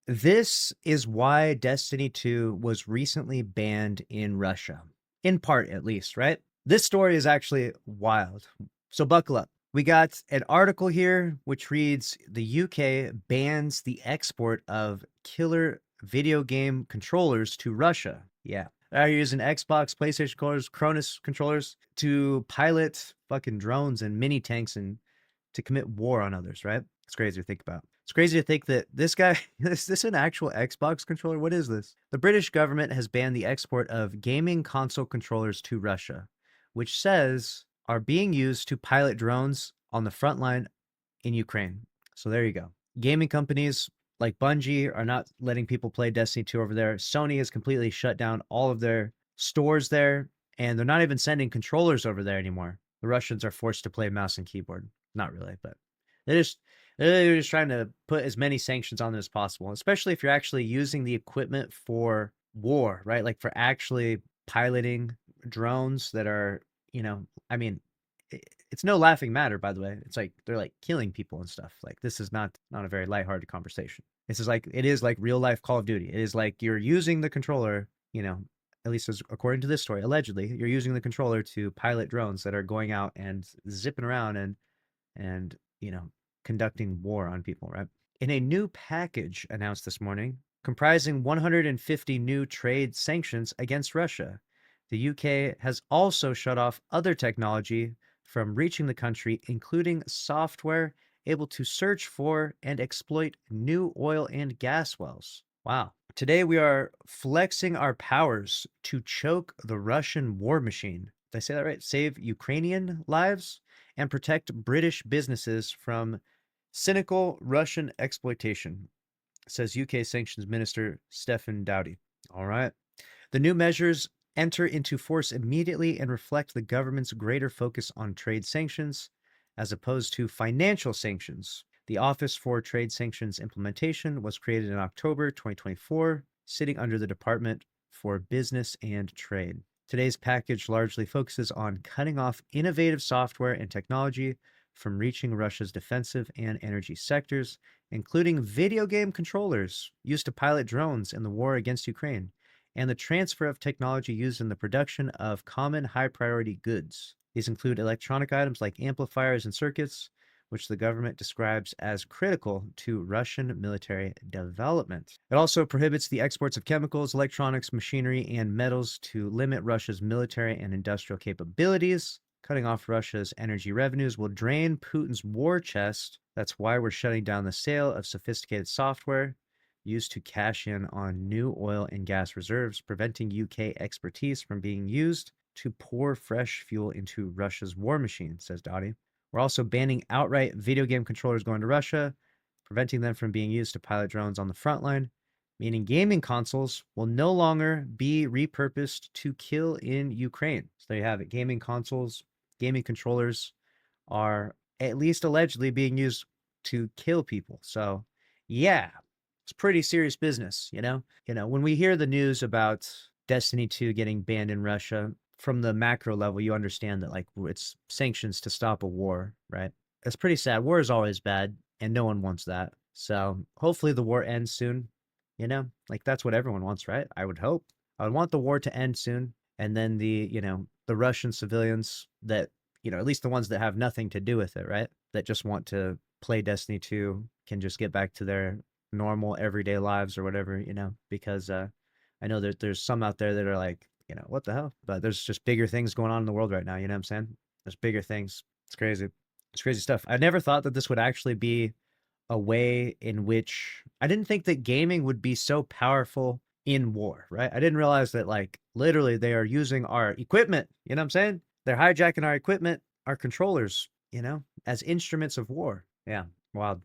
This is why Destiny 2 was recently banned in Russia, in part at least, right? This story is actually wild. So buckle up. We got an article here which reads the UK bans the export of killer video game controllers to Russia. Yeah. They're using Xbox, PlayStation controllers, Cronus controllers to pilot fucking drones and mini tanks and to commit war on others, right? It's crazy to think about. It's crazy to think that this guy, is this an actual Xbox controller? What is this? The British government has banned the export of gaming console controllers to Russia, which says are being used to pilot drones on the front line in Ukraine. So there you go. Gaming companies like Bungie are not letting people play Destiny 2 over there. Sony has completely shut down all of their stores there, and they're not even sending controllers over there anymore. The Russians are forced to play mouse and keyboard. Not really, but they're just they're just trying to put as many sanctions on them as possible, especially if you're actually using the equipment for war, right? Like for actually piloting drones that are, I mean, it's no laughing matter, by the way. It's like they're like killing people and stuff. Like this is not a very lighthearted conversation. This is like it is like real life Call of Duty. It is like you're using the controller, at least as according to this story, allegedly, you're using the controller to pilot drones that are going out and zipping around and conducting war on people, right? In a new package announced this morning, comprising 150 new trade sanctions against Russia, the UK has also shut off other technology from reaching the country, including software able to search for and exploit new oil and gas wells. Wow. Today we are flexing our powers to choke the Russian war machine. Did I say that right? Save Ukrainian lives and protect British businesses from cynical Russian exploitation, says UK Sanctions Minister Stephen Dowdy. All right. The new measures enter into force immediately and reflect the government's greater focus on trade sanctions as opposed to financial sanctions. The Office for Trade Sanctions Implementation was created in October 2024, sitting under the Department for Business and Trade. Today's package largely focuses on cutting off innovative software and technology from reaching Russia's defensive and energy sectors, including video game controllers used to pilot drones in the war against Ukraine, and the transfer of technology used in the production of common high priority goods. These include electronic items like amplifiers and circuits, which the government describes as critical to Russian military development. It also prohibits the exports of chemicals, electronics, machinery, and metals to limit Russia's military and industrial capabilities. Cutting off Russia's energy revenues will drain Putin's war chest. That's why we're shutting down the sale of sophisticated software used to cash in on new oil and gas reserves, preventing UK expertise from being used to pour fresh fuel into Russia's war machine, says Dottie. We're also banning outright video game controllers going to Russia, preventing them from being used to pilot drones on the front line, meaning gaming consoles will no longer be repurposed to kill in Ukraine. So there you have it. Gaming consoles, gaming controllers are at least allegedly being used to kill people. So, yeah, it's pretty serious business, you know? When we hear the news about Destiny 2 getting banned in Russia, from the macro level, you understand that like it's sanctions to stop a war, right? It's pretty sad. War is always bad, and no one wants that. So hopefully the war ends soon. Like that's what everyone wants, right? I would hope. I would want the war to end soon, and then the Russian civilians that at least the ones that have nothing to do with it, right? That just want to play Destiny 2 can just get back to their normal everyday lives or whatever, because I know that there's some out there that are like, what the hell? But there's just bigger things going on in the world right now. You know what I'm saying? There's bigger things. It's crazy. It's crazy stuff. I never thought that this would actually be a way in which I didn't think that gaming would be so powerful in war, right? I didn't realize that like literally they are using our equipment. You know what I'm saying? They're hijacking our equipment, our controllers, as instruments of war. Yeah. Wild.